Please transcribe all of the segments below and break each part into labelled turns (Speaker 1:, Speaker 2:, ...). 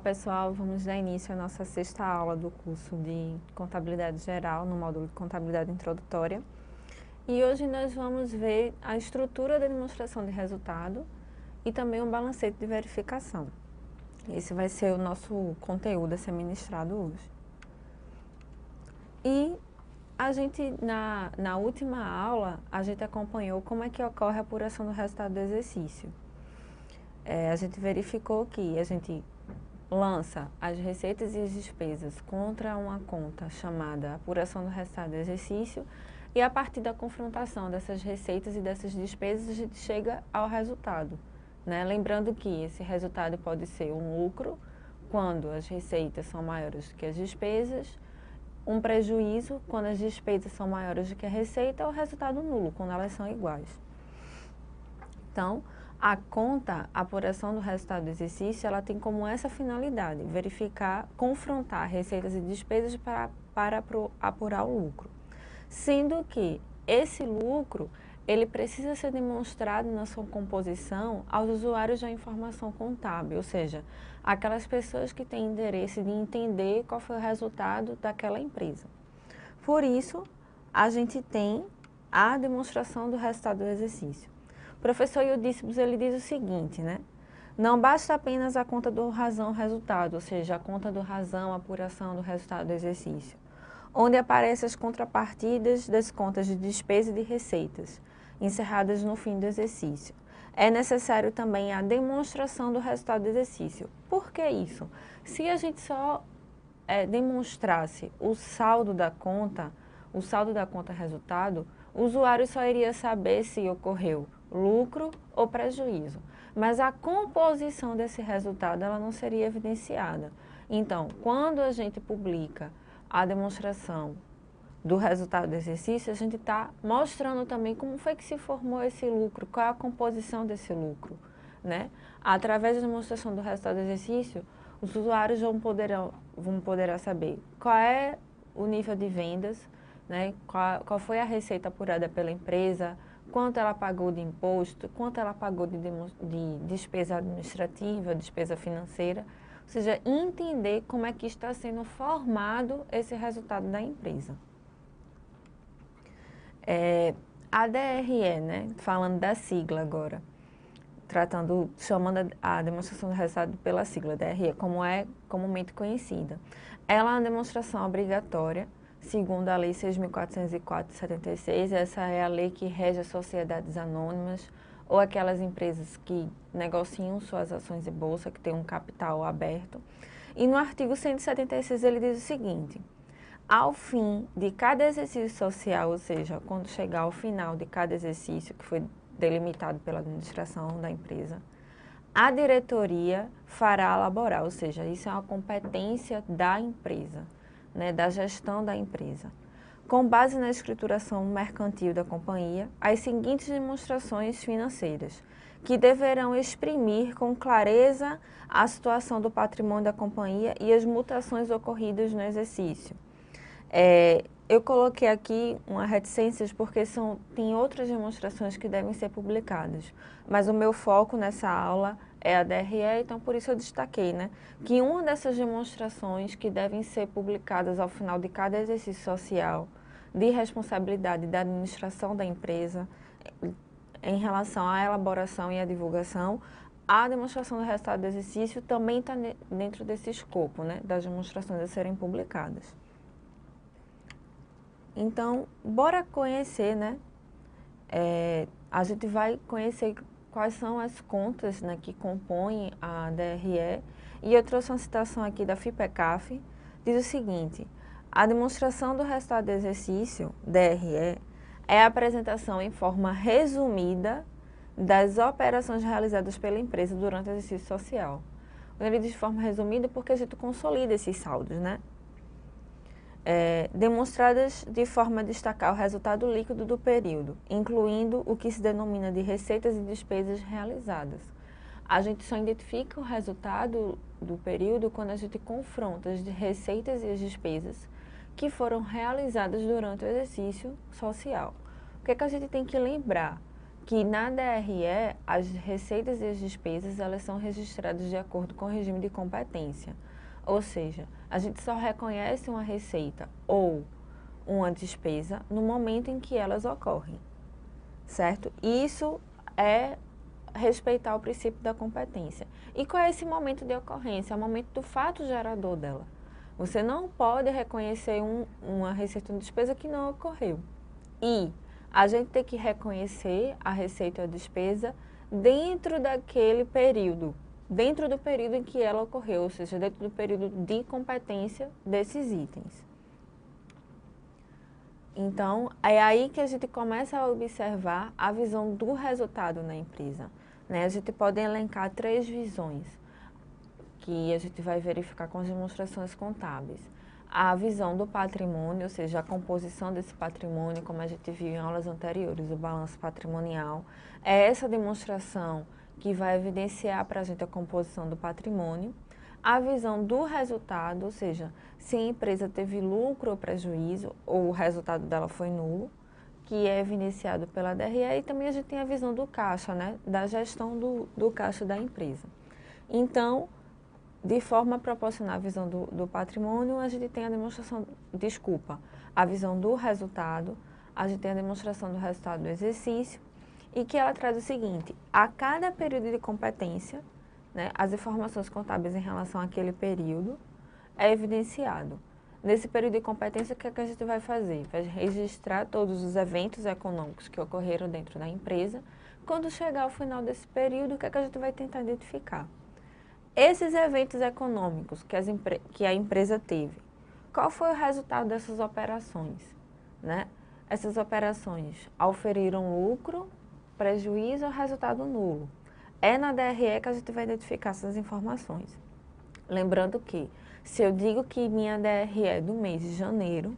Speaker 1: pessoal, vamos dar início à nossa sexta aula do curso de Contabilidade Geral, no módulo de Contabilidade Introdutória. E hoje nós vamos ver a estrutura da demonstração de resultado e também um balancete de verificação. Esse vai ser o nosso conteúdo a ser ministrado hoje. E a gente, na última aula, a gente acompanhou como é que ocorre a apuração do resultado do exercício. A gente verificou que a gente lança as receitas e as despesas contra uma conta chamada apuração do resultado do exercício e a partir da confrontação dessas receitas e dessas despesas a gente chega ao resultado, né? Lembrando que esse resultado pode ser um lucro quando as receitas são maiores do que as despesas, um prejuízo quando as despesas são maiores do que a receita ou resultado nulo quando elas são iguais. Então, a conta, a apuração do resultado do exercício, ela tem como essa finalidade, verificar, confrontar receitas e despesas para apurar o lucro. Sendo que esse lucro, ele precisa ser demonstrado na sua composição aos usuários da informação contábil, ou seja, aquelas pessoas que têm interesse de entender qual foi o resultado daquela empresa. Por isso, a gente tem a demonstração do resultado do exercício. O professor Eudícibus, ele diz o seguinte, né? Não basta apenas a conta do razão-resultado, ou seja, a conta do razão, a apuração do resultado do exercício, onde aparecem as contrapartidas das contas de despesa e de receitas, encerradas no fim do exercício. É necessário também a demonstração do resultado do exercício. Por que isso? Se a gente só demonstrasse o saldo da conta resultado, o usuário só iria saber se ocorreu lucro ou prejuízo, mas a composição desse resultado ela não seria evidenciada. Então, quando a gente publica a demonstração do resultado do exercício, a gente está mostrando também como foi que se formou esse lucro, qual é a composição desse lucro, né? Através da demonstração do resultado do exercício, os usuários vão poder saber qual é o nível de vendas, né? Qual foi a receita apurada pela empresa, quanto ela pagou de imposto, quanto ela pagou de despesa administrativa, despesa financeira, ou seja, entender como é que está sendo formado esse resultado da empresa. A DRE, né, falando da sigla agora, chamando a demonstração do resultado pela sigla DRE, como é comumente conhecida. Ela é uma demonstração obrigatória, segundo a Lei 6.404 de 76, essa é a lei que rege as sociedades anônimas ou aquelas empresas que negociam suas ações em bolsa, que têm um capital aberto. E no artigo 176 ele diz o seguinte: ao fim de cada exercício social, ou seja, quando chegar ao final de cada exercício que foi delimitado pela administração da empresa, a diretoria fará elaborar, ou seja, isso é uma competência da empresa, né, da gestão da empresa. Com base na escrituração mercantil da companhia, as seguintes demonstrações financeiras, que deverão exprimir com clareza a situação do patrimônio da companhia e as mutações ocorridas no exercício. Eu coloquei aqui uma reticências porque tem outras demonstrações que devem ser publicadas, mas o meu foco nessa aula é a DRE, então por isso eu destaquei, né, que uma dessas demonstrações que devem ser publicadas ao final de cada exercício social de responsabilidade da administração da empresa em relação à elaboração e à divulgação, a demonstração do resultado do exercício também está dentro desse escopo, né, das demonstrações a serem publicadas. Então, bora conhecer, né, a gente vai conhecer quais são as contas, né, que compõem a DRE, e eu trouxe uma citação aqui da FIPECAF, diz o seguinte: a demonstração do resultado do exercício, DRE, é a apresentação em forma resumida das operações realizadas pela empresa durante o exercício social. Quando ele diz de forma resumida, porque a gente consolida esses saldos, né? Demonstradas de forma a destacar o resultado líquido do período, incluindo o que se denomina de receitas e despesas realizadas. A gente só identifica o resultado do período quando a gente confronta as receitas e as despesas que foram realizadas durante o exercício social. O que é que a gente tem que lembrar? que na DRE as receitas e as despesas elas são registradas de acordo com o regime de competência. Ou seja, a gente só reconhece uma receita ou uma despesa no momento em que elas ocorrem, certo? Isso é respeitar o princípio da competência. E qual é esse momento de ocorrência? É o momento do fato gerador dela. Você não pode reconhecer uma receita ou uma despesa que não ocorreu. E a gente tem que reconhecer a receita ou a despesa dentro daquele período, dentro do período em que ela ocorreu, ou seja, dentro do período de competência desses itens. Então, é aí que a gente começa a observar a visão do resultado na empresa, né? A gente pode elencar 3 visões que a gente vai verificar com as demonstrações contábeis. A visão do patrimônio, ou seja, a composição desse patrimônio, como a gente viu em aulas anteriores, o balanço patrimonial. É essa demonstração que vai evidenciar para a gente a composição do patrimônio. A visão do resultado, ou seja, se a empresa teve lucro ou prejuízo, ou o resultado dela foi nulo, que é evidenciado pela DRE. E também a gente tem a visão do caixa, né, da gestão do caixa da empresa. Então, de forma a proporcionar a visão do patrimônio, a gente tem a demonstração, a visão do resultado, a gente tem a demonstração do resultado do exercício, e que ela traz o seguinte: a cada período de competência, né, as informações contábeis em relação àquele período é evidenciado. Nesse período de competência, o que é que a gente vai fazer? Vai registrar todos os eventos econômicos que ocorreram dentro da empresa. Quando chegar ao final desse período, o que é que a gente vai tentar identificar? Esses eventos econômicos que a empresa teve, qual foi o resultado dessas operações, né? Essas operações auferiram lucro, prejuízo ou resultado nulo. É na DRE que a gente vai identificar essas informações. Lembrando que, se eu digo que minha DRE é do mês de janeiro,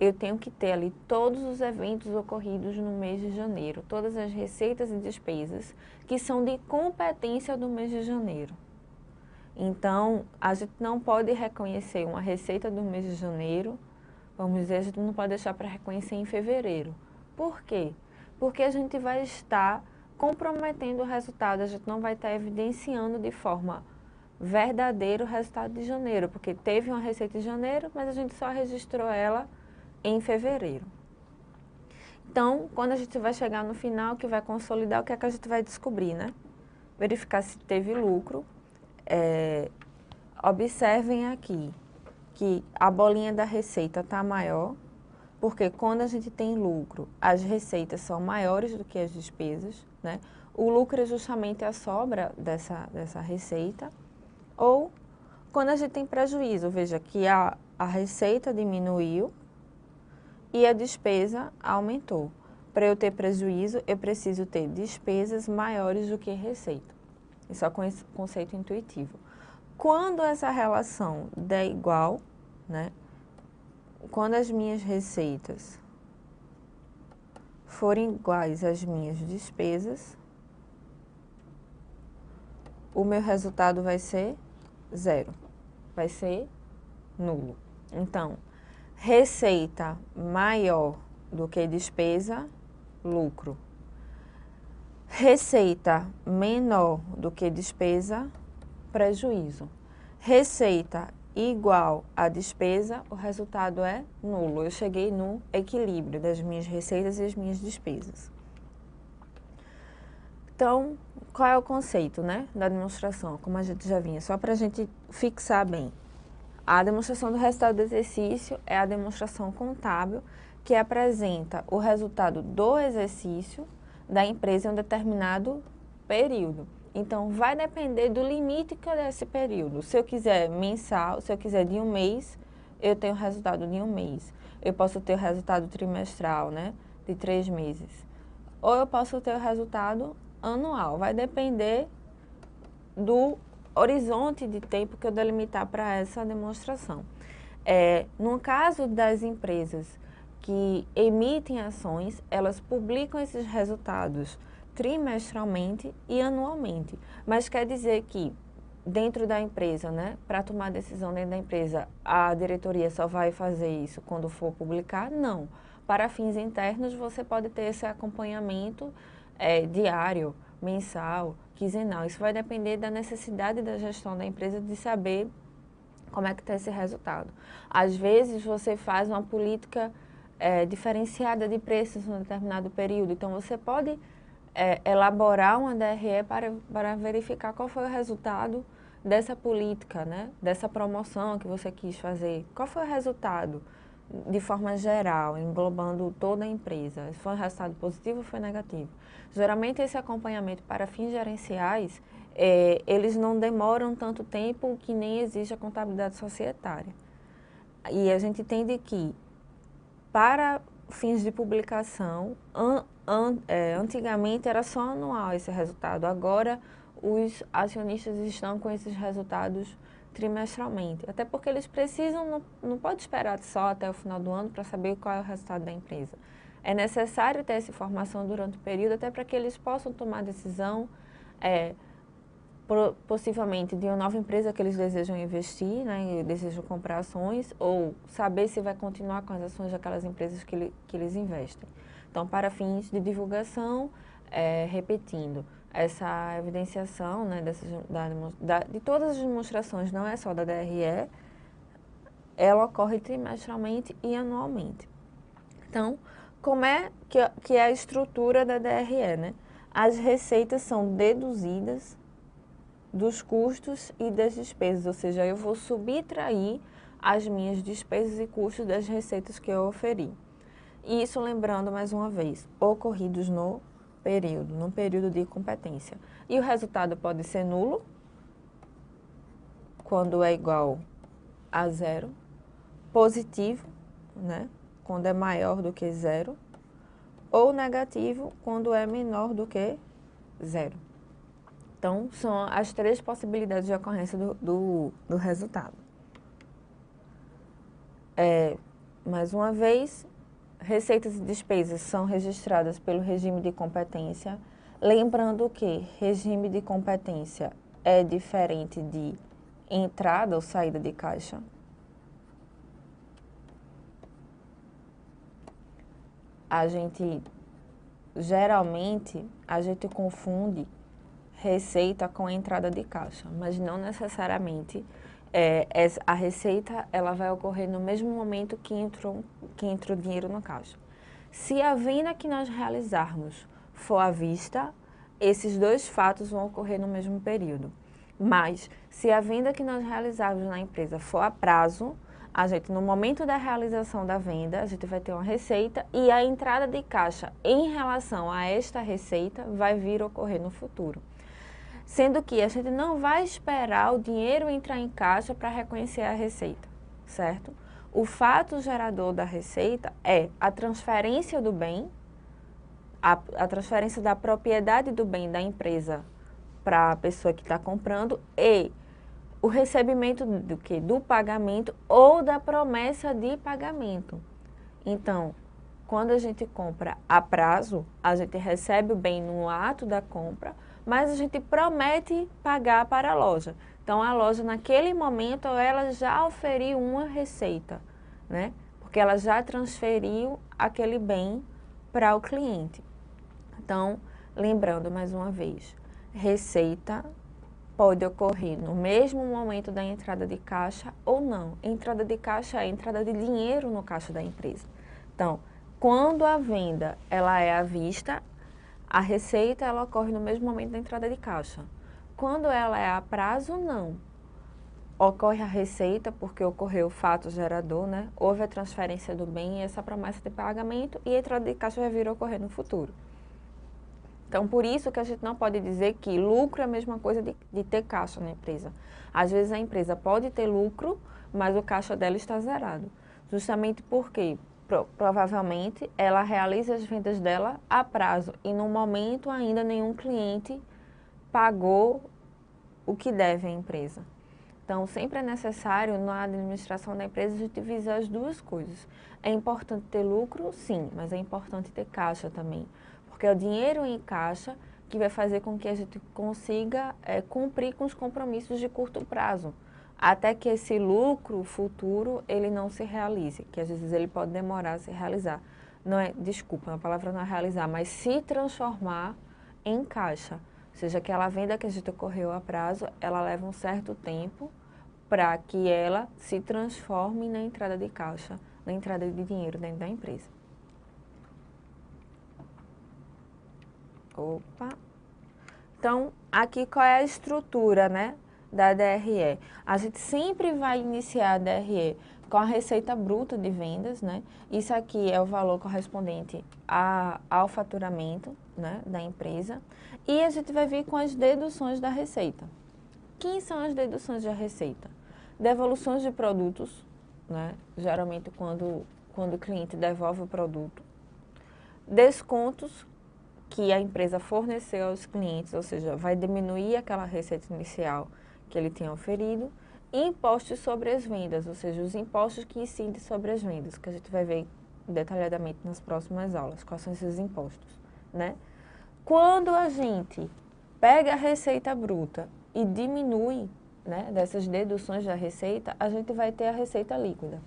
Speaker 1: eu tenho que ter ali todos os eventos ocorridos no mês de janeiro, todas as receitas e despesas que são de competência do mês de janeiro. Então, a gente não pode reconhecer uma receita do mês de janeiro, vamos dizer, a gente não pode deixar para reconhecer em fevereiro. Por quê? Porque a gente vai estar comprometendo o resultado, a gente não vai estar evidenciando de forma verdadeira o resultado de janeiro, porque teve uma receita em janeiro, mas a gente só registrou ela em fevereiro. Então, quando a gente vai chegar no final, que vai consolidar, o que é que a gente vai descobrir, né? Verificar se teve lucro. Observem aqui que a bolinha da receita está maior, porque quando a gente tem lucro, as receitas são maiores do que as despesas, né? O lucro é justamente a sobra dessa receita. Ou quando a gente tem prejuízo, veja que a receita diminuiu e a despesa aumentou. Para eu ter prejuízo, eu preciso ter despesas maiores do que receita. Isso é um conceito intuitivo. Quando essa relação der igual, né? Quando as minhas receitas forem iguais às minhas despesas, o meu resultado vai ser 0, vai ser nulo. Então, receita maior do que despesa, lucro. Receita menor do que despesa, prejuízo. Receita igual à despesa, o resultado é nulo. Eu cheguei no equilíbrio das minhas receitas e as minhas despesas. Então, qual é o conceito, né, da demonstração? Como a gente já vinha, só para a gente fixar bem. A demonstração do resultado do exercício é a demonstração contábil que apresenta o resultado do exercício da empresa em um determinado período. Então, vai depender do limite que eu der esse período. Se eu quiser mensal, se eu quiser de um mês, eu tenho o resultado de um mês. Eu posso ter o resultado trimestral, né, de 3 meses. Ou eu posso ter o resultado anual. Vai depender do horizonte de tempo que eu delimitar para essa demonstração. No caso das empresas que emitem ações, elas publicam esses resultados trimestralmente e anualmente. Mas quer dizer que dentro da empresa, né, para tomar decisão dentro da empresa, a diretoria só vai fazer isso quando for publicar? Não. Para fins internos, você pode ter esse acompanhamento diário, mensal, quinzenal. Isso vai depender da necessidade da gestão da empresa de saber como é que está esse resultado. Às vezes você faz uma política diferenciada de preços em um determinado período, então você pode elaborar uma DRE para verificar qual foi o resultado dessa política, né? Dessa promoção que você quis fazer. Qual foi o resultado de forma geral, englobando toda a empresa? Se foi um resultado positivo ou foi negativo? Geralmente esse acompanhamento para fins gerenciais, eles não demoram tanto tempo que nem exige a contabilidade societária. E a gente entende que para fins de publicação, antigamente era só anual esse resultado, agora os acionistas estão com esses resultados trimestralmente. Até porque eles precisam, não pode esperar só até o final do ano para saber qual é o resultado da empresa. É necessário ter essa informação durante o período, até para que eles possam tomar decisão, possivelmente de uma nova empresa que eles desejam investir, né, e desejam comprar ações, ou saber se vai continuar com as ações daquelas empresas que eles investem. Então, para fins de divulgação, repetindo, essa evidenciação, né, de todas as demonstrações, não é só da DRE, ela ocorre trimestralmente e anualmente. Então, como é que é a estrutura da DRE, né? As receitas são deduzidas dos custos e das despesas, ou seja, eu vou subtrair as minhas despesas e custos das receitas que eu oferi. E isso, lembrando mais uma vez, ocorridos no período de competência. E o resultado pode ser nulo, quando é igual a zero, positivo, né, quando é maior do que zero, ou negativo, quando é menor do que zero. Então, são as três possibilidades de ocorrência do resultado. Mais uma vez, receitas e despesas são registradas pelo regime de competência. Lembrando que regime de competência é diferente de entrada ou saída de caixa. Geralmente, a gente confunde receita com entrada de caixa, mas não necessariamente a receita ela vai ocorrer no mesmo momento que entra o dinheiro no caixa. Se a venda que nós realizarmos for à vista, esses dois fatos vão ocorrer no mesmo período. Mas, se a venda que nós realizarmos na empresa for a prazo, no momento da realização da venda, a gente vai ter uma receita e a entrada de caixa em relação a esta receita vai vir a ocorrer no futuro. Sendo que a gente não vai esperar o dinheiro entrar em caixa para reconhecer a receita, certo? O fato gerador da receita é a transferência do bem, a transferência da propriedade do bem da empresa para a pessoa que está comprando e o recebimento do pagamento ou da promessa de pagamento. Então, quando a gente compra a prazo, a gente recebe o bem no ato da compra, mas a gente promete pagar para a loja. Então, a loja, naquele momento, ela já oferiu uma receita, né? Porque ela já transferiu aquele bem para o cliente. Então, lembrando mais uma vez, receita pode ocorrer no mesmo momento da entrada de caixa ou não. Entrada de caixa é entrada de dinheiro no caixa da empresa. Então, quando a venda ela é à vista, a receita ela ocorre no mesmo momento da entrada de caixa. Quando ela é a prazo, não. Ocorre a receita porque ocorreu o fato gerador, né? Houve a transferência do bem e essa promessa de pagamento e a entrada de caixa vai vir a ocorrer no futuro. Então, por isso que a gente não pode dizer que lucro é a mesma coisa de ter caixa na empresa. Às vezes a empresa pode ter lucro, mas o caixa dela está zerado. Justamente porque provavelmente ela realiza as vendas dela a prazo e no momento ainda nenhum cliente pagou o que deve à empresa. Então, sempre é necessário, na administração da empresa, a gente visar as duas coisas. É importante ter lucro, sim, mas é importante ter caixa também. Porque é o dinheiro em caixa que vai fazer com que a gente consiga cumprir com os compromissos de curto prazo. Até que esse lucro futuro, ele não se realize, que às vezes ele pode demorar a se realizar. Não é, desculpa, a palavra não é realizar, mas se transformar em caixa. Ou seja, aquela venda que a gente ocorreu a prazo, ela leva um certo tempo para que ela se transforme na entrada de caixa, na entrada de dinheiro dentro da empresa. Opa! Então, aqui qual é a estrutura, né, da DRE? A gente sempre vai iniciar a DRE com a receita bruta de vendas, né? Isso aqui é o valor correspondente ao faturamento, né, da empresa. E a gente vai vir com as deduções da receita. Quem são as deduções da receita? Devoluções de produtos, né? Geralmente quando o cliente devolve o produto. Descontos que a empresa forneceu aos clientes, ou seja, vai diminuir aquela receita inicial que ele tinha oferido. E impostos sobre as vendas, ou seja, os impostos que incidem sobre as vendas, que a gente vai ver detalhadamente nas próximas aulas, quais são esses impostos, né? Quando a gente pega a receita bruta e diminui, né, dessas deduções da receita, a gente vai ter a receita líquida.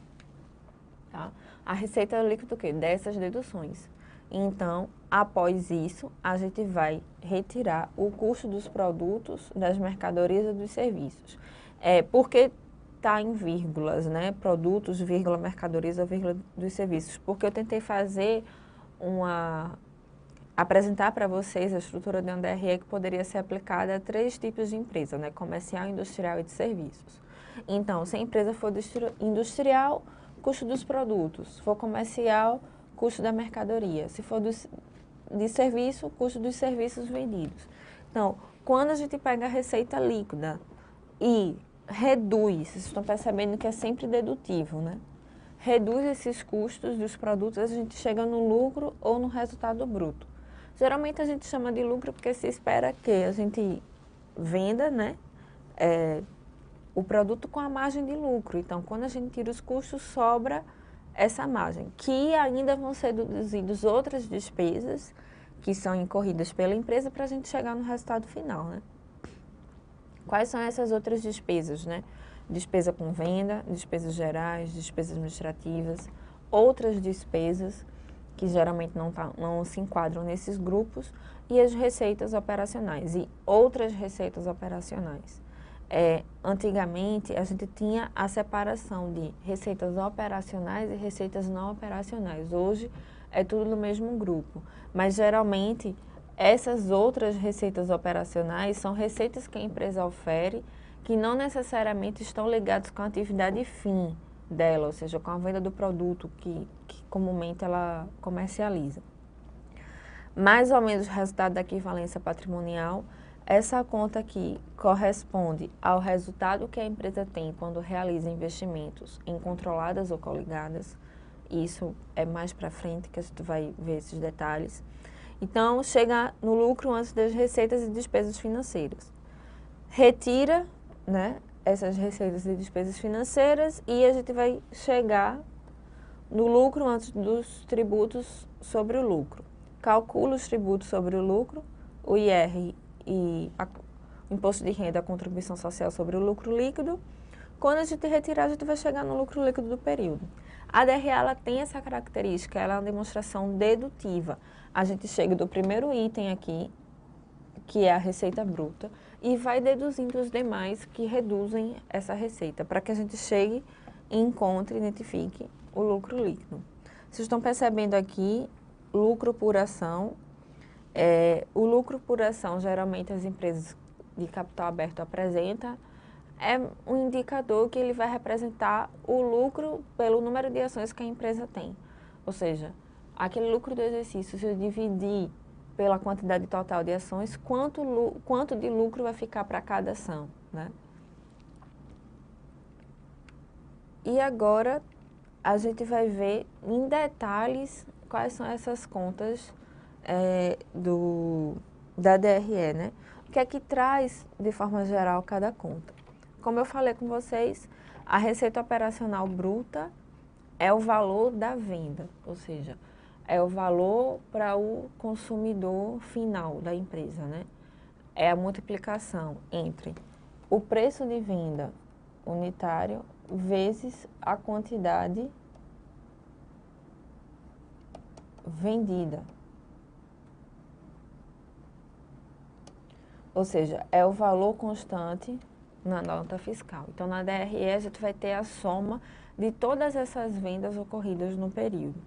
Speaker 1: Tá? A receita líquida o quê? Dessas deduções. Então, após isso, a gente vai retirar o custo dos produtos, das mercadorias e dos serviços. Porque está em vírgulas, né? Produtos, vírgula, mercadorias, vírgula, dos serviços. Porque eu tentei fazer apresentar para vocês a estrutura de uma DRE que poderia ser aplicada a 3 tipos de empresa, né? Comercial, industrial e de serviços. Então, se a empresa for industrial, custo dos produtos. Se for comercial, custo da mercadoria. Se for de serviço, custo dos serviços vendidos. Então, quando a gente pega a receita líquida e reduz, vocês estão percebendo que é sempre dedutivo, né? Reduz esses custos dos produtos, a gente chega no lucro ou no resultado bruto. Geralmente a gente chama de lucro porque se espera que a gente venda, né, o produto com a margem de lucro. Então, quando a gente tira os custos, sobra essa margem, que ainda vão ser deduzidas outras despesas que são incorridas pela empresa para a gente chegar no resultado final, né? Quais são essas outras despesas, né? Despesa com venda, despesas gerais, despesas administrativas, outras despesas que geralmente não se enquadram nesses grupos, e as receitas operacionais e outras receitas operacionais. Antigamente, a gente tinha a separação de receitas operacionais e receitas não operacionais. Hoje, é tudo no mesmo grupo. Mas, geralmente, essas outras receitas operacionais são receitas que a empresa ofere que não necessariamente estão ligadas com a atividade fim dela, ou seja, com a venda do produto que comumente ela comercializa. Mais ou menos o resultado da equivalência patrimonial, essa conta aqui corresponde ao resultado que a empresa tem quando realiza investimentos em controladas ou coligadas. Isso é mais para frente que a gente vai ver esses detalhes. Então, chega no lucro antes das receitas e despesas financeiras. Retira, né, essas receitas e despesas financeiras e a gente vai chegar no lucro antes dos tributos sobre o lucro. Calcula os tributos sobre o lucro, o IR e o imposto de renda, a contribuição social sobre o lucro líquido. Quando a gente retirar, a gente vai chegar no lucro líquido do período. A DRE ela tem essa característica, ela é uma demonstração dedutiva. A gente chega do primeiro item aqui, que é a receita bruta, e vai deduzindo os demais que reduzem essa receita, para que a gente chegue e encontre, identifique o lucro líquido. Vocês estão percebendo aqui, lucro por ação. O lucro por ação, geralmente as empresas de capital aberto apresentam, é um indicador que ele vai representar o lucro pelo número de ações que a empresa tem. Ou seja, aquele lucro do exercício, se eu dividir pela quantidade total de ações, quanto de lucro vai ficar para cada ação, né? E agora a gente vai ver em detalhes quais são essas contas da DRE, né? O que é que traz, de forma geral, cada conta? Como eu falei com vocês, a receita operacional bruta é o valor da venda, ou seja, é o valor para o consumidor final da empresa, né? É a multiplicação entre o preço de venda unitário vezes a quantidade vendida. ou seja, é o valor constante na nota fiscal. Então, na DRE, a gente vai ter a soma de todas essas vendas ocorridas no período.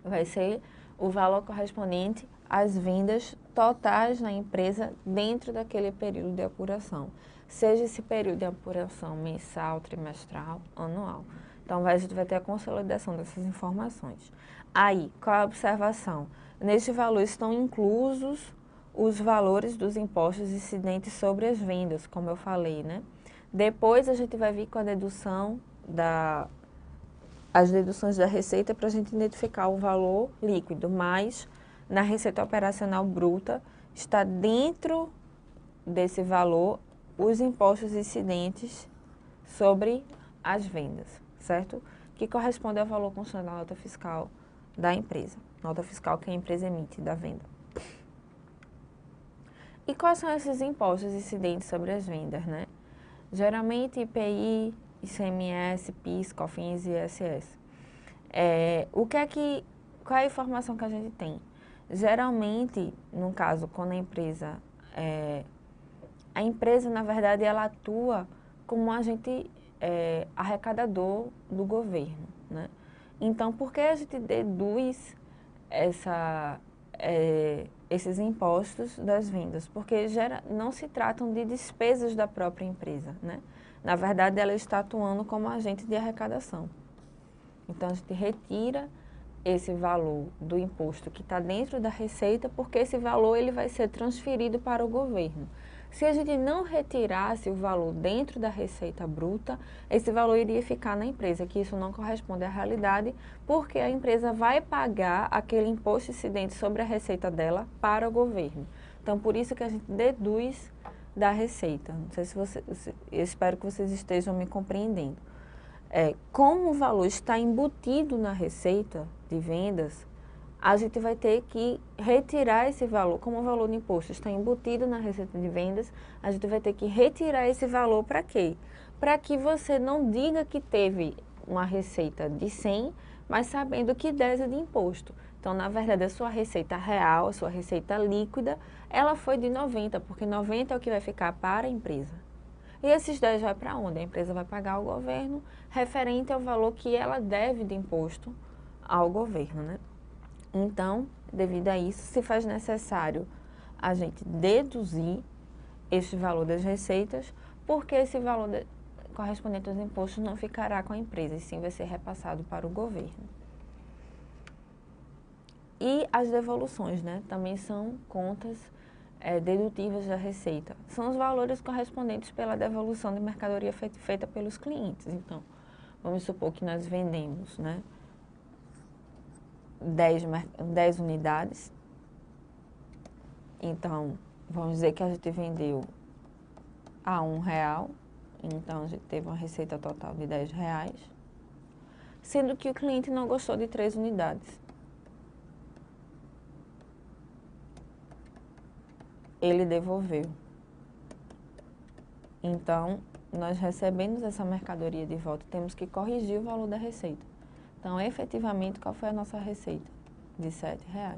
Speaker 1: Vai ser o valor correspondente às vendas totais na empresa dentro daquele período de apuração. Seja esse período de apuração mensal, trimestral, anual. Então, a gente vai ter a consolidação dessas informações. Aí, qual a observação? Neste valor estão inclusos os valores dos impostos incidentes sobre as vendas, como eu falei, né? Depois a gente vai vir com a dedução as deduções da receita para a gente identificar o valor líquido, mas na receita operacional bruta está dentro desse valor os impostos incidentes sobre as vendas, certo? Que corresponde ao valor constante da nota fiscal da empresa, nota fiscal que a empresa emite da venda. E quais são esses impostos incidentes sobre as vendas, né? Geralmente IPI, ICMS, PIS, COFINS e ISS. Qual é a informação que a gente tem? Geralmente, no caso, quando a empresa, na verdade, ela atua como um agente arrecadador do governo, né? Então, por que a gente deduz esses impostos das vendas? Porque não se tratam de despesas da própria empresa, né? Na verdade, ela está atuando como agente de arrecadação. Então, a gente retira esse valor do imposto que está dentro da receita, porque esse valor ele vai ser transferido para o governo. Se a gente não retirasse o valor dentro da receita bruta, esse valor iria ficar na empresa, que isso não corresponde à realidade, porque a empresa vai pagar aquele imposto incidente sobre a receita dela para o governo. Então, por isso que a gente deduz da receita. Não sei se eu espero que vocês estejam me compreendendo. Como o valor está embutido na receita de vendas, a gente vai ter que retirar esse valor. Como o valor do imposto está embutido na receita de vendas, a gente vai ter que retirar esse valor para quê? Para que você não diga que teve uma receita de 100, mas sabendo que 10 é de imposto. Então, na verdade, a sua receita real, a sua receita líquida, ela foi de 90, porque 90 é o que vai ficar para a empresa. E esses 10 vai para onde? A empresa vai pagar ao governo, referente ao valor que ela deve de imposto ao governo, né? Então, devido a isso, se faz necessário a gente deduzir este valor das receitas, porque esse valor correspondente aos impostos não ficará com a empresa, e sim vai ser repassado para o governo. E as devoluções, né? Também são contas dedutíveis da receita. São os valores correspondentes pela devolução de mercadoria feita pelos clientes. Então, vamos supor que nós vendemos, né, 10 unidades. Então, vamos dizer que a gente vendeu a R$1. Então, a gente teve uma receita total de R$10. Sendo que o cliente não gostou de 3 unidades. Ele devolveu. Então, nós recebemos essa mercadoria de volta, temos que corrigir o valor da receita. Então, efetivamente, qual foi a nossa receita? De R$7.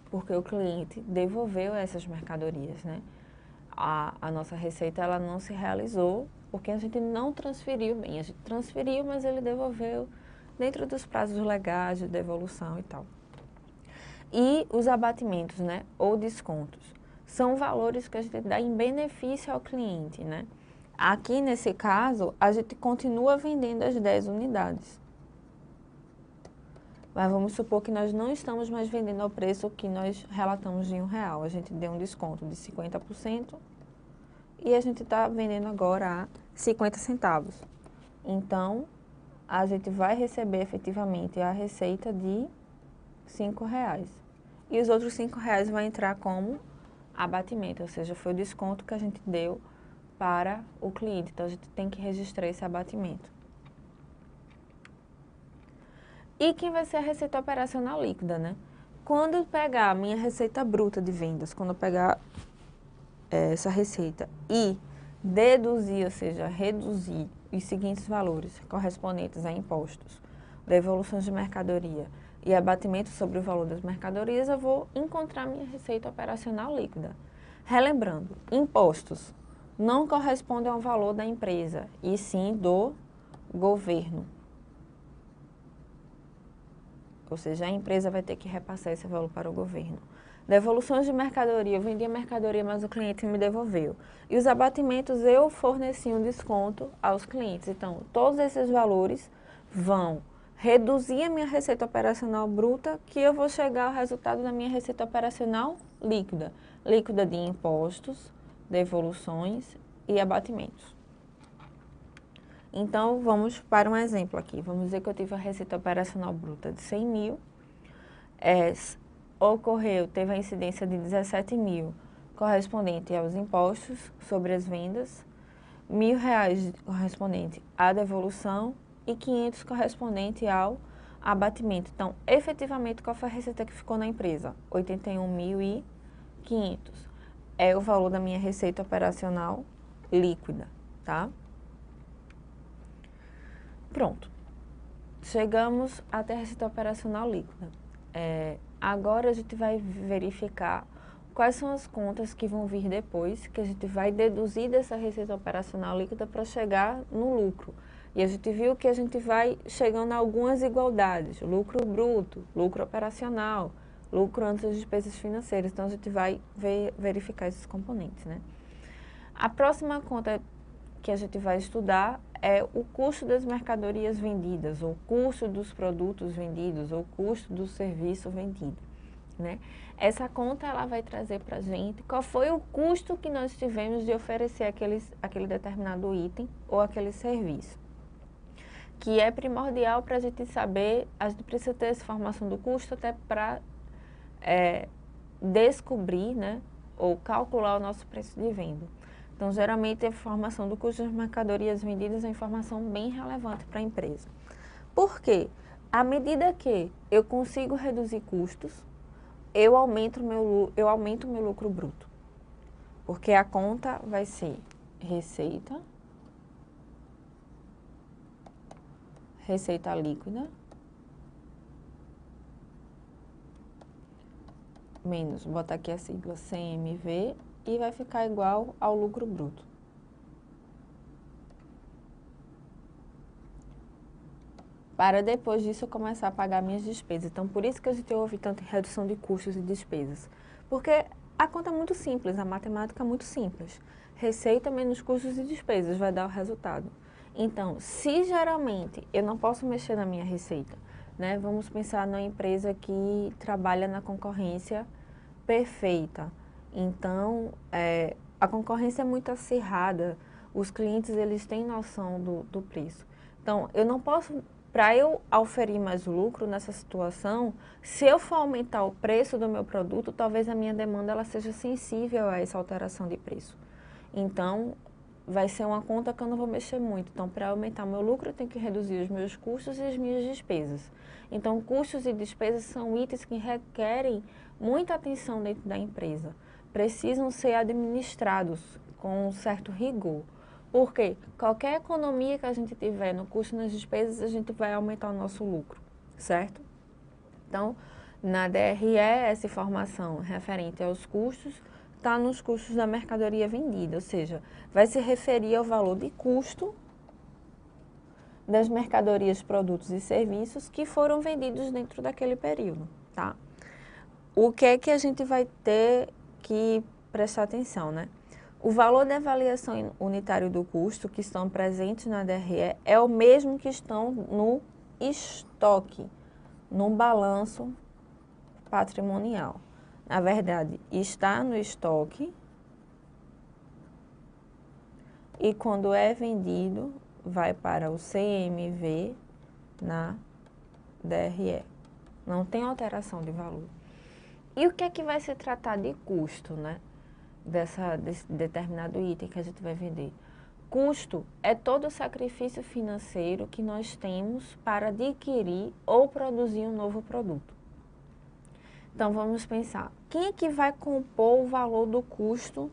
Speaker 1: Porque o cliente devolveu essas mercadorias, né? A nossa receita, ela não se realizou, porque a gente não transferiu bem. A gente transferiu, mas ele devolveu dentro dos prazos legais de devolução e tal. E os abatimentos, né? Ou descontos. São valores que a gente dá em benefício ao cliente, né? Aqui, nesse caso, a gente continua vendendo as 10 unidades. Mas vamos supor que nós não estamos mais vendendo ao preço que nós relatamos de R$1. A gente deu um desconto de 50% e a gente está vendendo agora a 50 centavos. Então, a gente vai receber efetivamente a receita de R$5. E os outros R$5 vão entrar como abatimento, ou seja, foi o desconto que a gente deu para o cliente. Então, a gente tem que registrar esse abatimento. E quem vai ser a receita operacional líquida, né? Quando eu pegar a minha receita bruta de vendas, quando eu pegar essa receita e deduzir, ou seja, reduzir os seguintes valores correspondentes a impostos, devoluções de mercadoria e abatimento sobre o valor das mercadorias, eu vou encontrar minha receita operacional líquida. Relembrando, impostos não correspondem ao valor da empresa, e sim do governo. Ou seja, a empresa vai ter que repassar esse valor para o governo. Devoluções de mercadoria, eu vendi a mercadoria, mas o cliente me devolveu. E os abatimentos, eu forneci um desconto aos clientes. Então, todos esses valores vão reduzir a minha receita operacional bruta, que eu vou chegar ao resultado da minha receita operacional líquida. Líquida de impostos, devoluções e abatimentos. Então, vamos para um exemplo aqui. Vamos dizer que eu tive a receita operacional bruta de 100 mil. Teve a incidência de 17 mil, correspondente aos impostos sobre as vendas, R$ 1.000 correspondente à devolução e 500 correspondente ao abatimento. Então, efetivamente, qual foi a receita que ficou na empresa? 81.500. É o valor da minha receita operacional líquida, tá? Pronto. Chegamos até a receita operacional líquida. Agora a gente vai verificar quais são as contas que vão vir depois, que a gente vai deduzir dessa receita operacional líquida para chegar no lucro. E a gente viu que a gente vai chegando a algumas igualdades, lucro bruto, lucro operacional, lucro antes das despesas financeiras. Então a gente vai verificar esses componentes, né? A próxima conta que a gente vai estudar é o custo das mercadorias vendidas, ou custo dos produtos vendidos, ou custo do serviço vendido, né? Essa conta ela vai trazer para a gente qual foi o custo que nós tivemos de oferecer aquele determinado item ou aquele serviço, que é primordial para a gente saber. A gente precisa ter essa informação do custo até para descobrir, né, ou calcular o nosso preço de venda. Então, geralmente, a informação do custo das mercadorias vendidas é uma informação bem relevante para a empresa. Por quê? À medida que eu consigo reduzir custos, eu aumento o meu lucro bruto. Porque a conta vai ser receita líquida, menos, vou botar aqui a sigla CMV, e vai ficar igual ao lucro bruto. Para depois disso eu começar a pagar minhas despesas. Então, por isso que a gente ouve tanto em redução de custos e despesas. Porque a conta é muito simples, a matemática é muito simples. Receita menos custos e despesas vai dar o resultado. Então, se geralmente eu não posso mexer na minha receita, né? Vamos pensar numa empresa que trabalha na concorrência perfeita. Então, a concorrência é muito acirrada, os clientes eles têm noção do preço. Então, eu não posso, para eu auferir mais lucro nessa situação, se eu for aumentar o preço do meu produto, talvez a minha demanda ela seja sensível a essa alteração de preço. Então, vai ser uma conta que eu não vou mexer muito. Então, para aumentar meu lucro, eu tenho que reduzir os meus custos e as minhas despesas. Então, custos e despesas são itens que requerem muita atenção dentro da empresa. Precisam ser administrados com um certo rigor. Porque qualquer economia que a gente tiver no custo e nas despesas, a gente vai aumentar o nosso lucro, certo? Então, na DRE, essa informação referente aos custos está nos custos da mercadoria vendida, ou seja, vai se referir ao valor de custo das mercadorias, produtos e serviços que foram vendidos dentro daquele período, tá? O que é que a gente vai ter que prestar atenção, né? O valor de avaliação unitário do custo que estão presentes na DRE é o mesmo que estão no estoque, no balanço patrimonial. Na verdade, está no estoque e quando é vendido, vai para o CMV na DRE. Não tem alteração de valor. E o que é que vai se tratar de custo, né? Desse determinado item que a gente vai vender. Custo é todo o sacrifício financeiro que nós temos para adquirir ou produzir um novo produto. Então, vamos pensar, quem é que vai compor o valor do custo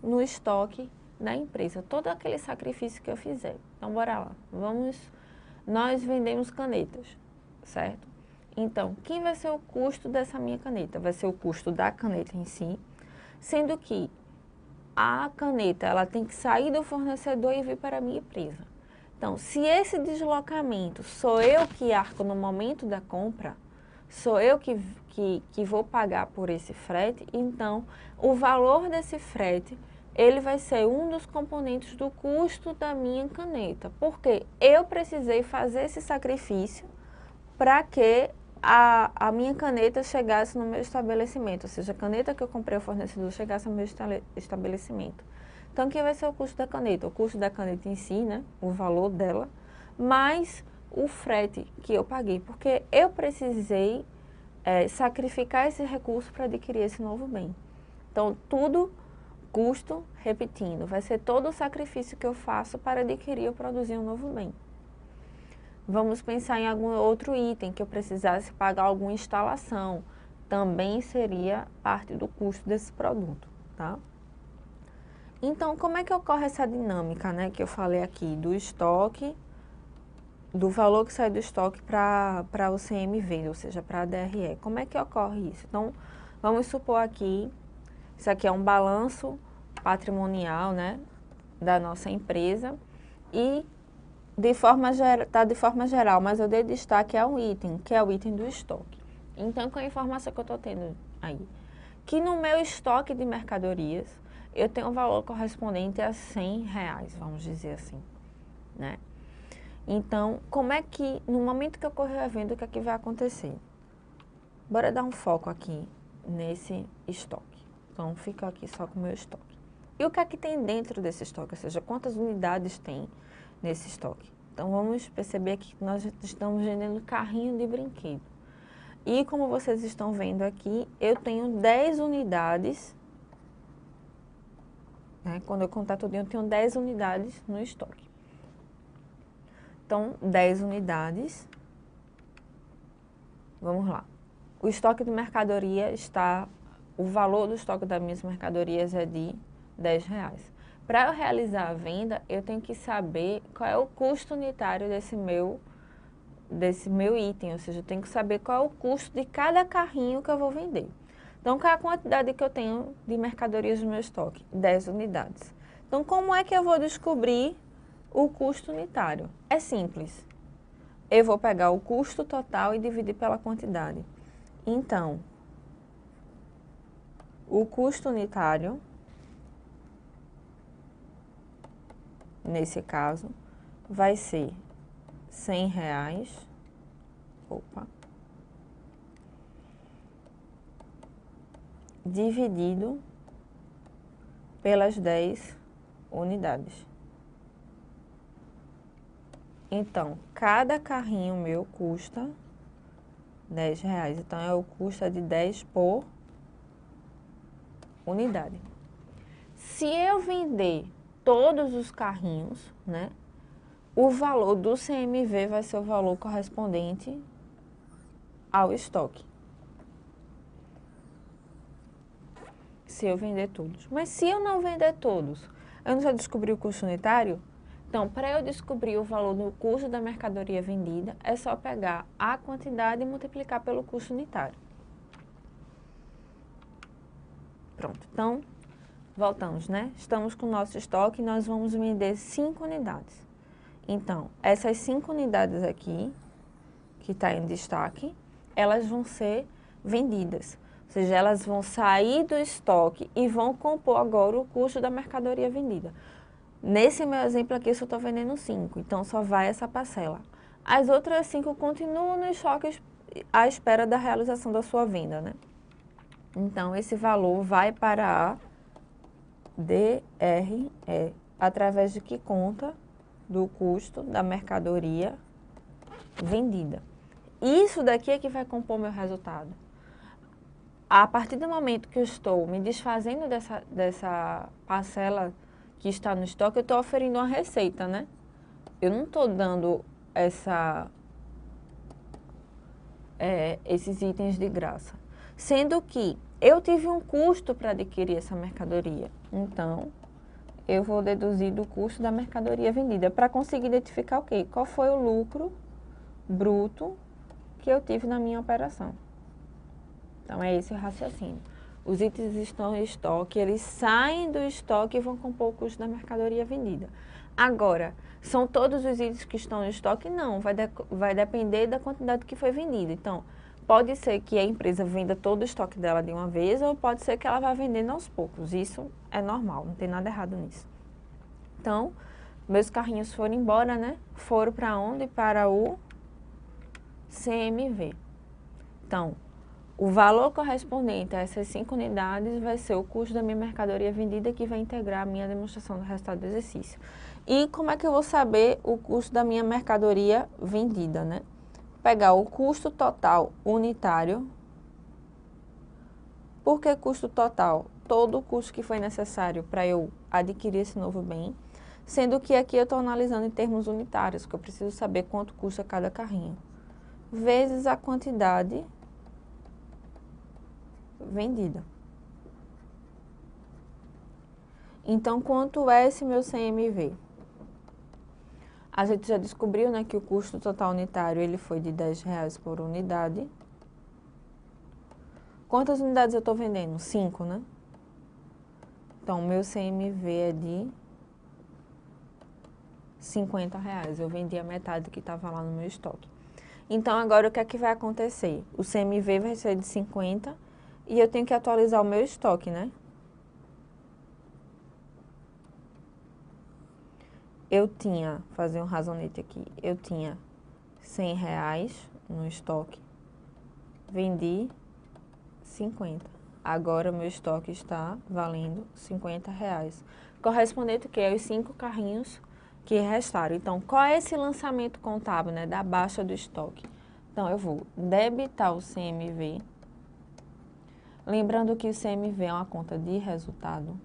Speaker 1: no estoque da empresa? Todo aquele sacrifício que eu fizer. Então, bora lá. Nós vendemos canetas, certo? Então, quem vai ser o custo dessa minha caneta? Vai ser o custo da caneta em si, sendo que a caneta ela tem que sair do fornecedor e vir para a minha empresa. Então, se esse deslocamento sou eu que arco no momento da compra, sou eu que vou pagar por esse frete, então o valor desse frete ele vai ser um dos componentes do custo da minha caneta, porque eu precisei fazer esse sacrifício para que a minha caneta chegasse no meu estabelecimento, ou seja, a caneta que eu comprei ao fornecedor chegasse ao meu estabelecimento. Então, que vai ser o custo da caneta? O custo da caneta em si, né, o valor dela, mais o frete que eu paguei, porque eu precisei sacrificar esse recurso para adquirir esse novo bem. Então, tudo custo, repetindo, vai ser todo o sacrifício que eu faço para adquirir ou produzir um novo bem. Vamos pensar em algum outro item que eu precisasse pagar alguma instalação. Também seria parte do custo desse produto, tá? Então, como é que ocorre essa dinâmica, né, que eu falei aqui, do estoque, do valor que sai do estoque para o CMV, ou seja, para a DRE? Como é que ocorre isso? Então, vamos supor aqui, isso aqui é um balanço patrimonial, né, da nossa empresa e está de forma geral, mas eu dei destaque a um item, que é o item do estoque. Então, qual é a informação que eu estou tendo aí? Que no meu estoque de mercadorias, eu tenho um valor correspondente a R$100, vamos dizer assim, né? Então, como é que, no momento que eu ocorrer o evento, o que é que vai acontecer? Bora dar um foco aqui nesse estoque. Então, fica aqui só com o meu estoque. E o que é que tem dentro desse estoque? Ou seja, quantas unidades tem nesse estoque? Então, vamos perceber aqui que nós estamos vendendo carrinho de brinquedo. E como vocês estão vendo aqui, eu tenho 10 unidades, né? Quando eu contar tudo, eu tenho 10 unidades no estoque. Então, 10 unidades. Vamos lá. O estoque de mercadoria está... O valor do estoque das minhas mercadorias é de R$10. Para eu realizar a venda, eu tenho que saber qual é o custo unitário desse meu item, ou seja, eu tenho que saber qual é o custo de cada carrinho que eu vou vender. Então, qual é a quantidade que eu tenho de mercadorias no meu estoque? 10 unidades. Então, como é que eu vou descobrir o custo unitário? É simples. Eu vou pegar o custo total e dividir pela quantidade. Então, o custo unitário, nesse caso, vai ser R$100, dividido pelas 10 unidades. Então, cada carrinho meu custa R$10. Então, o custo é de 10 por unidade. Se eu vender todos os carrinhos, né, o valor do CMV vai ser o valor correspondente ao estoque. Se eu vender todos. Mas se eu não vender todos, eu não já descobri o custo unitário? Então, para eu descobrir o valor do custo da mercadoria vendida, é só pegar a quantidade e multiplicar pelo custo unitário. Pronto. Então, voltamos, né? Estamos com o nosso estoque e nós vamos vender 5 unidades. Então, essas 5 unidades aqui, que está em destaque, elas vão ser vendidas. Ou seja, elas vão sair do estoque e vão compor agora o custo da mercadoria vendida. Nesse meu exemplo aqui, eu só estou vendendo 5, então só vai essa parcela. As outras 5 continuam no estoque à espera da realização da sua venda, né? Então, esse valor vai para a DRE, através de que conta? Do custo da mercadoria vendida. Isso daqui é que vai compor meu resultado. A partir do momento que eu estou me desfazendo dessa parcela que está no estoque, eu estou oferindo uma receita, né? Eu não estou dando esses itens de graça. Sendo que eu tive um custo para adquirir essa mercadoria. Então, eu vou deduzir do custo da mercadoria vendida para conseguir identificar o quê? Qual foi o lucro bruto que eu tive na minha operação. Então, é esse o raciocínio. os itens estão em estoque, eles saem do estoque e vão compor o custo da mercadoria vendida. Agora, são todos os itens que estão em estoque? Não, vai depender da quantidade que foi vendida. Então, pode ser que a empresa venda todo o estoque dela de uma vez, ou pode ser que ela vá vendendo aos poucos. Isso é normal, não tem nada errado nisso. Então, meus carrinhos foram embora, né? Foram para onde? Para o CMV. Então, o valor correspondente a essas 5 unidades vai ser o custo da minha mercadoria vendida, que vai integrar a minha demonstração do resultado do exercício. E como é que eu vou saber o custo da minha mercadoria vendida, né? Pegar o custo total unitário. Por que custo total? Todo o custo que foi necessário para eu adquirir esse novo bem, sendo que aqui eu estou analisando em termos unitários, que eu preciso saber quanto custa cada carrinho, vezes a quantidade vendida. Então, quanto é esse meu CMV? A gente já descobriu, né, que o custo total unitário ele foi de R$10 por unidade. Quantas unidades eu estou vendendo? 5, né? Então, o meu CMV é de R$50. Eu vendi a metade do que estava lá no meu estoque. Então, agora o que é que vai acontecer? O CMV vai ser de 50 e eu tenho que atualizar o meu estoque, né? Eu tinha, fazer um razonete aqui, eu tinha R$100 no estoque, vendi 50. Agora, meu estoque está valendo R$50. Correspondente que é os 5 carrinhos que restaram. Então, qual é esse lançamento contábil, né, da baixa do estoque? Então, eu vou debitar o CMV. Lembrando que o CMV é uma conta de resultado.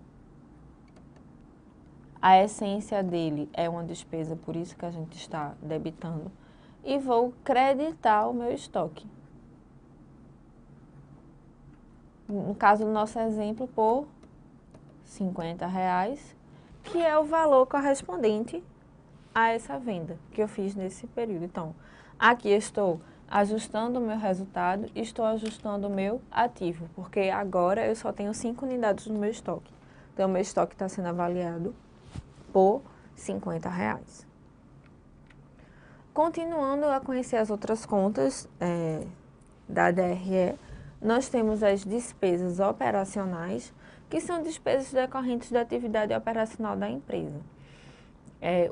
Speaker 1: A essência dele é uma despesa, por isso que a gente está debitando. E vou creditar o meu estoque. No caso do nosso exemplo, por R$50, que é o valor correspondente a essa venda que eu fiz nesse período. Então, aqui eu estou ajustando o meu resultado, estou ajustando o meu ativo, porque agora eu só tenho 5 unidades no meu estoque. Então, o meu estoque está sendo avaliado por R$50. Continuando a conhecer as outras contas da DRE, nós temos as despesas operacionais, que são despesas decorrentes da atividade operacional da empresa.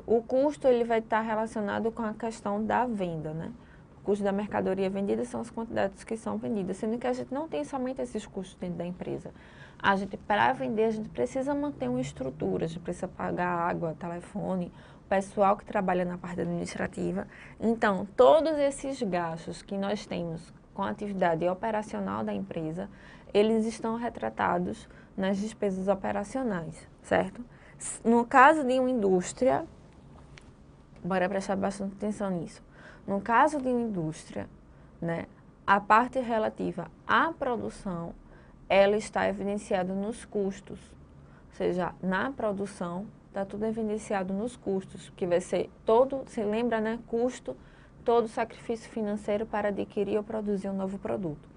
Speaker 1: O custo ele vai estar relacionado com a questão da venda, né? O custo da mercadoria vendida são as quantidades que são vendidas, sendo que a gente não tem somente esses custos dentro da empresa. A gente, para vender, a gente precisa manter uma estrutura, a gente precisa pagar água, telefone, o pessoal que trabalha na parte administrativa. Então, todos esses gastos que nós temos com a atividade operacional da empresa, eles estão retratados nas despesas operacionais, certo? No caso de uma indústria, bora prestar bastante atenção nisso. No caso de uma indústria, né, a parte relativa à produção, ela está evidenciada nos custos. Ou seja, na produção, está tudo evidenciado nos custos, que vai ser todo, se lembra, né, custo, todo sacrifício financeiro para adquirir ou produzir um novo produto.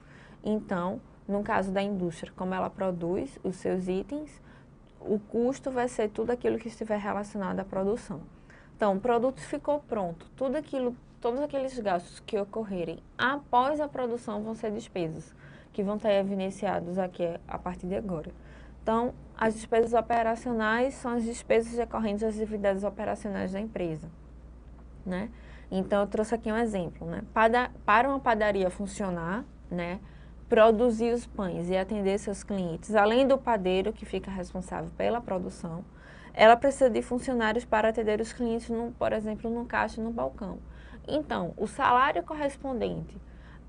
Speaker 1: Então, no caso da indústria, como ela produz os seus itens, o custo vai ser tudo aquilo que estiver relacionado à produção. Então, o produto ficou pronto, todos aqueles gastos que ocorrerem após a produção vão ser despesas, que vão estar evidenciados aqui a partir de agora. Então, as despesas operacionais são as despesas decorrentes das atividades operacionais da empresa, né? Então, eu trouxe aqui um exemplo, né? Para uma padaria funcionar, né, produzir os pães e atender seus clientes, além do padeiro, que fica responsável pela produção, ela precisa de funcionários para atender os clientes, por exemplo, no caixa e no balcão. Então, o salário correspondente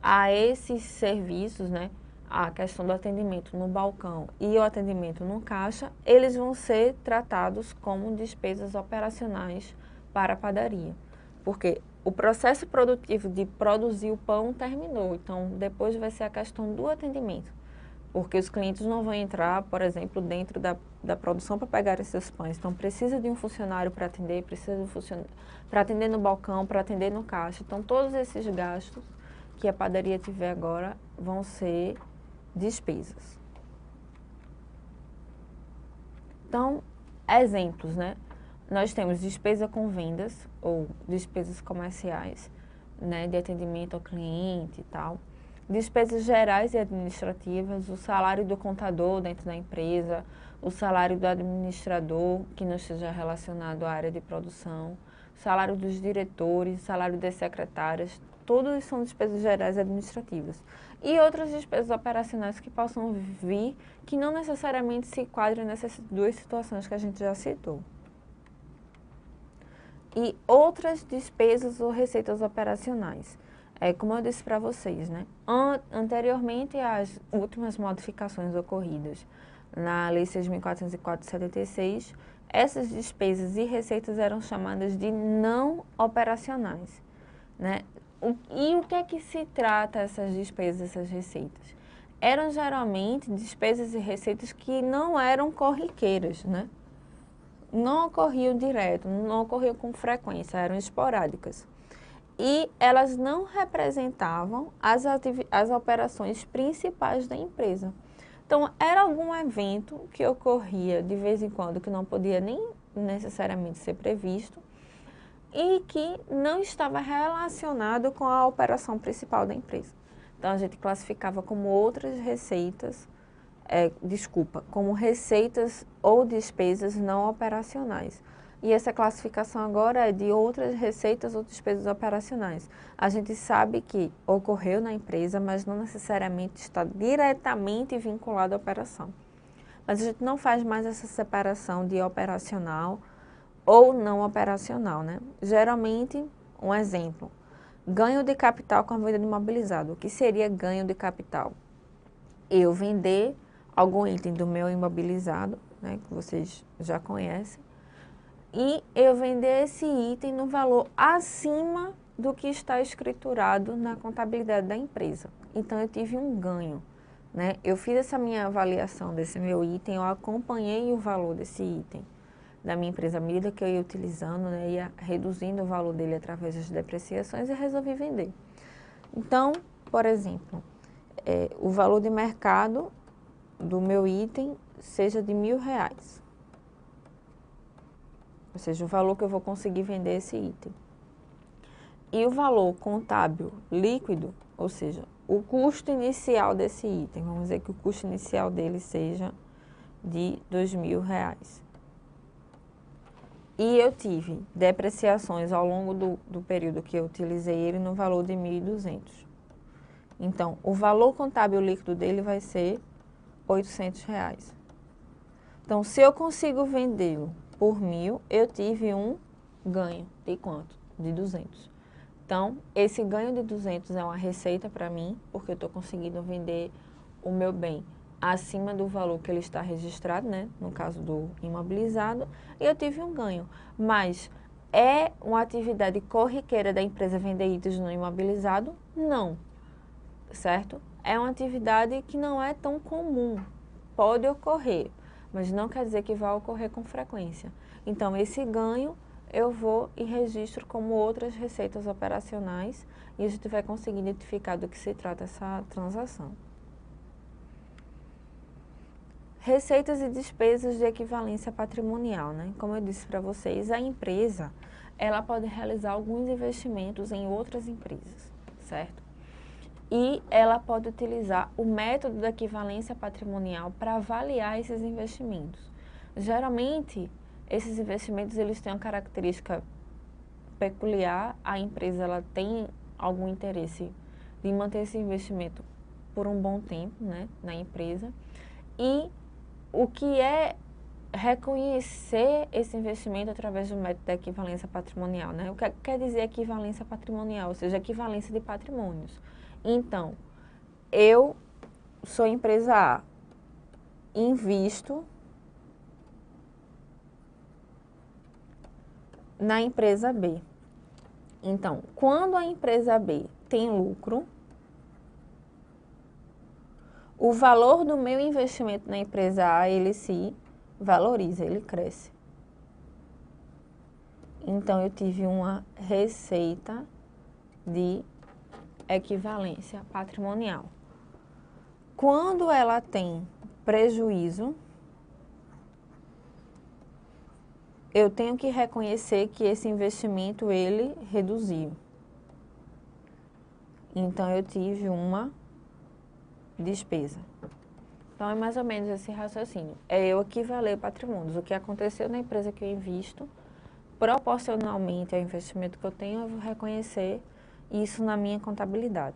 Speaker 1: a esses serviços, né, a questão do atendimento no balcão e o atendimento no caixa, eles vão ser tratados como despesas operacionais para a padaria. Porque o processo produtivo de produzir o pão terminou, então depois vai ser a questão do atendimento. Porque os clientes não vão entrar, por exemplo, dentro da produção para pegar esses pães. Então, precisa de um funcionário para atender, precisa de um funcionário para atender no balcão, para atender no caixa. Então, todos esses gastos que a padaria tiver agora vão ser despesas. Então, exemplos, né? Nós temos despesa com vendas ou despesas comerciais, né, de atendimento ao cliente e tal. Despesas gerais e administrativas, o salário do contador dentro da empresa, o salário do administrador, que não esteja relacionado à área de produção, salário dos diretores, salário das secretárias, todos são despesas gerais e administrativas. E outras despesas operacionais que possam vir, que não necessariamente se enquadram nessas duas situações que a gente já citou. E outras despesas ou receitas operacionais. Como eu disse para vocês, né? Anteriormente às últimas modificações ocorridas na Lei 6.404 de 76, essas despesas e receitas eram chamadas de não operacionais, né? E o que é que se trata essas despesas, essas receitas? Eram geralmente despesas e receitas que não eram corriqueiras, né? Não ocorriam direto, não ocorriam com frequência, eram esporádicas. E elas não representavam as operações principais da empresa. Então, era algum evento que ocorria de vez em quando, que não podia nem necessariamente ser previsto, e que não estava relacionado com a operação principal da empresa. Então, a gente classificava como outras receitas, como receitas ou despesas não operacionais. E essa classificação agora é de outras receitas ou despesas operacionais. A gente sabe que ocorreu na empresa, mas não necessariamente está diretamente vinculado à operação. Mas a gente não faz mais essa separação de operacional ou não operacional, né? Geralmente, um exemplo, ganho de capital com a venda de imobilizado. O que seria ganho de capital? Eu vender algum item do meu imobilizado, né, que vocês já conhecem, e eu vender esse item no valor acima do que está escriturado na contabilidade da empresa. Então, eu tive um ganho, né? Eu fiz essa minha avaliação desse meu item, eu acompanhei o valor desse item da minha empresa à medida que eu ia utilizando, né, ia reduzindo o valor dele através das depreciações e resolvi vender. Então, por exemplo, o valor de mercado do meu item seja de R$ 1.000. Ou seja, o valor que eu vou conseguir vender esse item. E o valor contábil líquido, ou seja, o custo inicial desse item, vamos dizer que o custo inicial dele seja de R$ 2.000. E eu tive depreciações ao longo do período que eu utilizei ele no valor de R$ 1.200. Então, o valor contábil líquido dele vai ser R$ 800. Então, se eu consigo vendê-lo por 1.000, eu tive um ganho de quanto? De 200. Então, esse ganho de 200 é uma receita para mim, porque eu estou conseguindo vender o meu bem acima do valor que ele está registrado, né? No caso do imobilizado, e eu tive um ganho. Mas é uma atividade corriqueira da empresa vender itens no imobilizado? Não, certo? É uma atividade que não é tão comum. Pode ocorrer, mas não quer dizer que vai ocorrer com frequência. Então, esse ganho eu vou e registro como outras receitas operacionais e a gente vai conseguir identificar do que se trata essa transação. Receitas e despesas de equivalência patrimonial, né? Como eu disse para vocês, a empresa, ela pode realizar alguns investimentos em outras empresas, certo? E ela pode utilizar o método da equivalência patrimonial para avaliar esses investimentos. Geralmente, esses investimentos eles têm uma característica peculiar, a empresa ela tem algum interesse de manter esse investimento por um bom tempo, né, na empresa. E o que é reconhecer esse investimento através do método da equivalência patrimonial, né? O que quer dizer equivalência patrimonial, ou seja, equivalência de patrimônios. Então, eu sou empresa A, invisto na empresa B. Então, quando a empresa B tem lucro, o valor do meu investimento na empresa A, ele se valoriza, ele cresce. Então, eu tive uma receita de equivalência patrimonial. Quando ela tem prejuízo, eu tenho que reconhecer que esse investimento, ele reduziu. Então, eu tive uma despesa. Então, é mais ou menos esse raciocínio. É eu equivaler patrimônios. O que aconteceu na empresa que eu invisto, proporcionalmente ao investimento que eu tenho, eu vou reconhecer isso na minha contabilidade.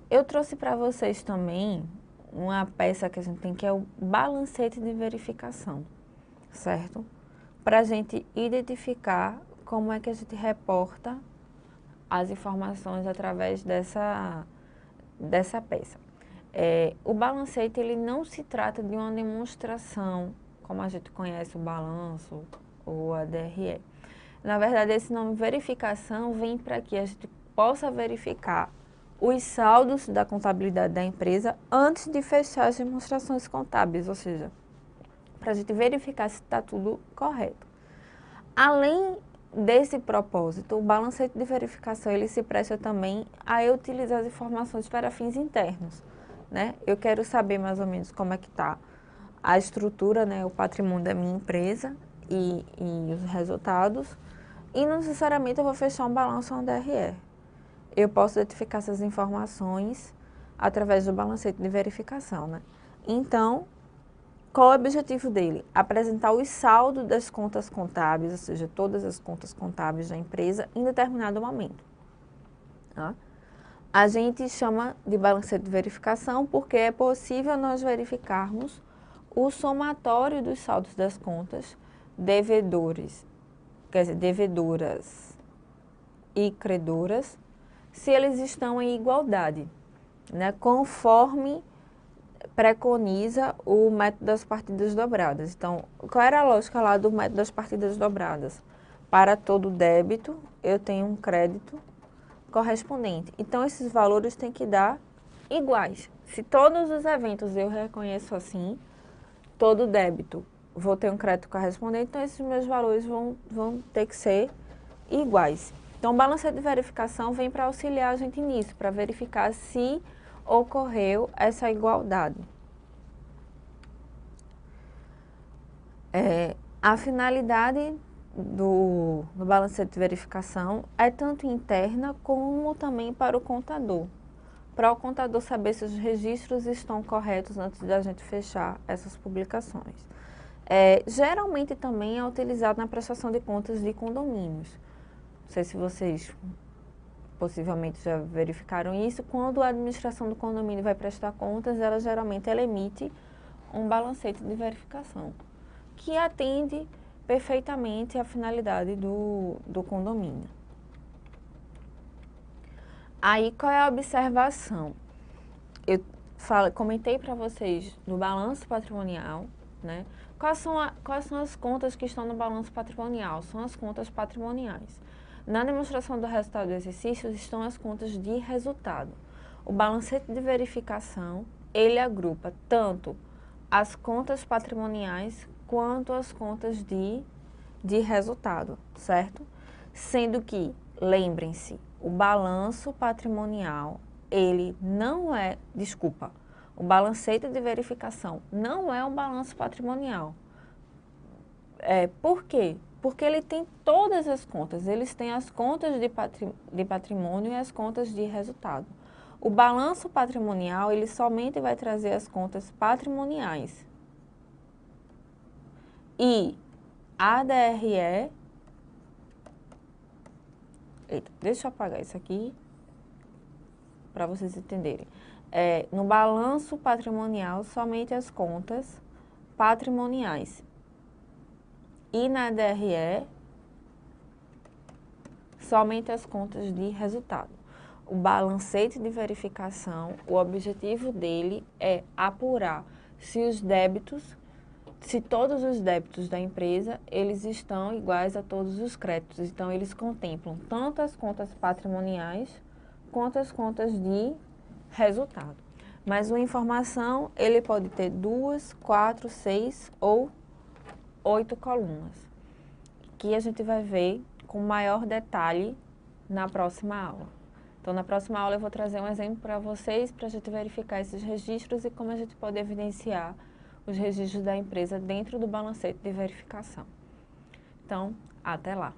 Speaker 1: Eu trouxe para vocês também uma peça que a gente tem, que é o balancete de verificação, certo? Para a gente identificar como é que a gente reporta as informações através dessa peça. O balancete, ele não se trata de uma demonstração, como a gente conhece o balanço ou a DRE. Na verdade, esse nome verificação vem para que a gente possa verificar os saldos da contabilidade da empresa antes de fechar as demonstrações contábeis, ou seja, para a gente verificar se está tudo correto. Além desse propósito, o balancete de verificação, ele se presta também a eu utilizar as informações para fins internos, né? Eu quero saber mais ou menos como é que está a estrutura, né, o patrimônio da minha empresa e os resultados, e não necessariamente eu vou fechar um balanço ou um DRE. Eu posso identificar essas informações através do balancete de verificação, né? Então, qual é o objetivo dele? Apresentar os saldos das contas contábeis, ou seja, todas as contas contábeis da empresa em determinado momento. Tá? A gente chama de balancete de verificação porque é possível nós verificarmos o somatório dos saldos das contas devedoras e credoras, se eles estão em igualdade, né, conforme preconiza o método das partidas dobradas. Então, qual era a lógica lá do método das partidas dobradas? Para todo débito, eu tenho um crédito correspondente. Então, esses valores têm que dar iguais. Se todos os eventos eu reconheço assim, todo débito vou ter um crédito correspondente, então esses meus valores vão ter que ser iguais. Então, o balancete de verificação vem para auxiliar a gente nisso, para verificar se ocorreu essa igualdade. A finalidade do balancete de verificação é tanto interna como também para o contador. Para o contador saber se os registros estão corretos antes da gente fechar essas publicações. Geralmente também é utilizado na prestação de contas de condomínios. Não sei se vocês possivelmente já verificaram isso. Quando a administração do condomínio vai prestar contas, ela emite um balancete de verificação, que atende perfeitamente à finalidade do condomínio. Aí, qual é a observação? Eu comentei para vocês do balanço patrimonial, né? Quais são as contas que estão no balanço patrimonial? São as contas patrimoniais. Na demonstração do resultado do exercício estão as contas de resultado. O balancete de verificação, ele agrupa tanto as contas patrimoniais quanto as contas de resultado, certo? Sendo que, lembrem-se, o balanço patrimonial, ele não é, o balancete de verificação não é um balanço patrimonial. Por quê? Porque ele tem todas as contas, eles têm as contas de patrimônio e as contas de resultado. O balanço patrimonial, ele somente vai trazer as contas patrimoniais. E a DRE... Eita, deixa eu apagar isso aqui para vocês entenderem. No balanço patrimonial, somente as contas patrimoniais. E na DRE, somente as contas de resultado. O balancete de verificação, o objetivo dele é apurar se todos os débitos da empresa, eles estão iguais a todos os créditos. Então, eles contemplam tanto as contas patrimoniais quanto as contas de resultado. Mas uma informação, ele pode ter 2, 4, 6 ou 8 colunas, que a gente vai ver com maior detalhe na próxima aula. Então, na próxima aula eu vou trazer um exemplo para vocês, para a gente verificar esses registros e como a gente pode evidenciar os registros da empresa dentro do balancete de verificação. Então, até lá!